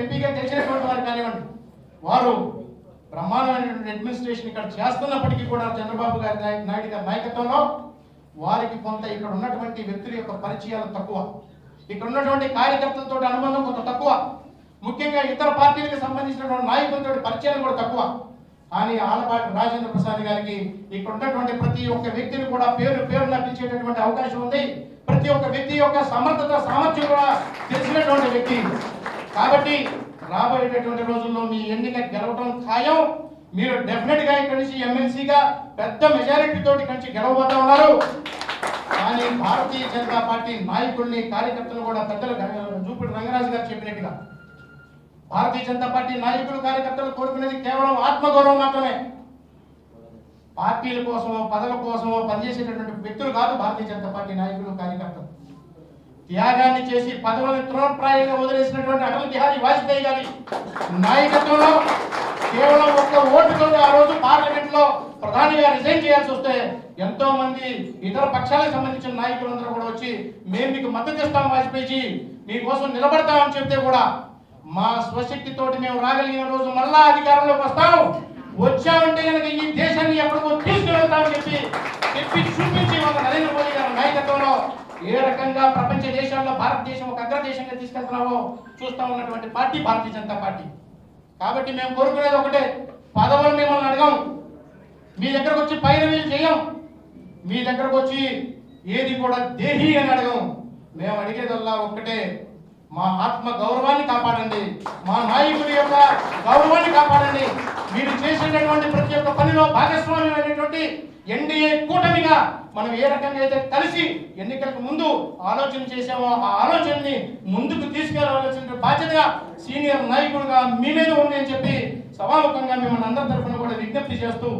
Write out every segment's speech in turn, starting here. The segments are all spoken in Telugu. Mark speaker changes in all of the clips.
Speaker 1: ఎంపీగా గెలిచినటువంటి వారు కానివ్వండి, వారు బ్రహ్మాండమైనటువంటి అడ్మినిస్ట్రేషన్ ఇక్కడ చేస్తున్నప్పటికీ కూడా చంద్రబాబు నాయుడు గారి నాయకత్వంలో వారికి కొంత ఇక్కడ ఉన్నటువంటి వ్యక్తుల యొక్క పరిచయాలు తక్కువ, ఇక్కడ ఉన్నటువంటి కార్యకర్తలతో అనుబంధం కొంత తక్కువ, ముఖ్యంగా ఇతర పార్టీలకు సంబంధించినటువంటి నాయకులతో పరిచయాలు కూడా తక్కువ. కానీ ఆలపాటి రాజేంద్ర ప్రసాద్ గారికి ఇక్కడ ఉన్నటువంటి ప్రతి ఒక్క వ్యక్తిని కూడా పేరున పిలిచేటటువంటి అవకాశం ఉంది. ప్రతి ఒక్క వ్యక్తి యొక్క సమర్థత సామర్థ్యం కూడా తెలిసినటువంటి వ్యక్తి. కాబట్టి రాబోయేటటువంటి రోజుల్లో మీ ఎన్నిక గెలవడం ఖాయం. మీరు డెఫినెట్ గా ఇక్కడి నుంచి ఎమ్మెల్సీగా పెద్ద మెజారిటీ తోటి ఇక్కడి నుంచి గెలవబోతా ఉన్నారు. కానీ భారతీయ జనతా పార్టీ నాయకుల్ని కార్యకర్తలు కూడా పెద్దలు జూపిడి రంగరాజు గారు చెప్పినట్టుగా భారతీయ జనతా పార్టీ నాయకులు కార్యకర్తలు కోరుకునేది కేవలం ఆత్మగౌరవం మాత్రమే. పార్టీల కోసమో పదవుల కోసమో పనిచేసేటటువంటి వ్యక్తులు కాదు భారతీయ జనతా పార్టీ నాయకులు కార్యకర్తలు. త్యాగాన్ని చేసి పదవులను తృణప్రాయంగా వదిలేసినటువంటి అటల్ బిహారీ వాజ్పేయి గారి నాయకత్వంలో కేవలం ఒక్క ఓటుతో ఆ రోజు పార్లమెంట్ లో ప్రధానిగా రిజైన్ చేయాల్సి వస్తే ఎంతో మంది ఇతర పక్షాలకు సంబంధించిన నాయకులందరూ కూడా వచ్చి మేము మీకు మద్దతు ఇస్తాం, వాజ్పేయి మీకోసం నిలబడతామని చెప్తే కూడా మా స్వశక్తితోటి మేము రాగలిగిన రోజు మళ్ళా అధికారంలోకి వస్తాము, వచ్చామంటే కనుక ఈ దేశాన్ని ఎక్కడికో తీసుకువెళ్తామని చెప్పి చూపించి ఒక నరేంద్ర మోదీ గారి నాయకత్వంలో ఏ రకంగా ప్రపంచ దేశాల్లో భారతదేశం ఒక అగ్రదేశంగా తీసుకెళ్తున్నామో చూస్తా ఉన్నటువంటి పార్టీ భారతీయ జనతా పార్టీ. కాబట్టి మేము కోరుకునేది ఒకటే, పదవులు మిమ్మల్ని అడగం, మీ దగ్గరకు వచ్చి పైరవీలు చేయం, మీ దగ్గరకు వచ్చి ఏది కూడా దేహి అని అడగం. మేము అడిగేదల్లా ఒక్కటే, మా ఆత్మ గౌరవాన్ని కాపాడండి, మా నాయకుడి యొక్క గౌరవాన్ని కాపాడండి. మీరు చేసేటటువంటి ప్రతి ఒక్క పనిలో భాగస్వామ్యమైనటువంటి ఎన్డీఏ కూటమిగా మనం ఏ రకంగా అయితే కలిసి ఎన్నికలకు ముందు ఆలోచన చేసామో ఆ ఆలోచనని ముందుకు తీసుకెళ్లవలసిన బాధ్యతగా సీనియర్ నాయకుడుగా మీ మీద ఉంది అని చెప్పి సభాముఖంగా మిమ్మల్ని అందరి తరఫున కూడా విజ్ఞప్తి చేస్తూ,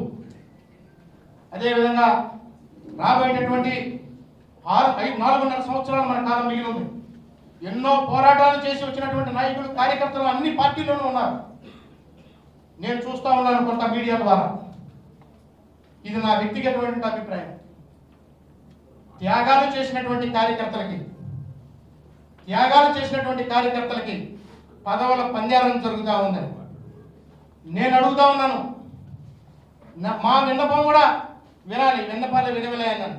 Speaker 1: అదేవిధంగా రాబోయేటటువంటి 4.5 సంవత్సరాలు మన కాలం మిగిలి ఉంది. ఎన్నో పోరాటాలు చేసి వచ్చినటువంటి నాయకులు కార్యకర్తలు అన్ని పార్టీల్లోనూ ఉన్నారు. నేను చూస్తా ఉన్నాను కొంత మీడియా ద్వారా. ఇది నా వ్యక్తిగతమైన అభిప్రాయం. త్యాగాలు చేసినటువంటి కార్యకర్తలకి పదవుల పందేరం జరుగుతూ ఉందని నేను అడుగుతా ఉన్నాను. మా విన్నపం కూడా వినాలి, విన్నపాలు వినవలే అన్నాను.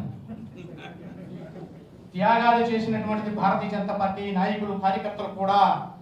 Speaker 1: త్యాగాలు చేసినటువంటి భారతీయ జనతా పార్టీ నాయకులు కార్యకర్తలు కూడా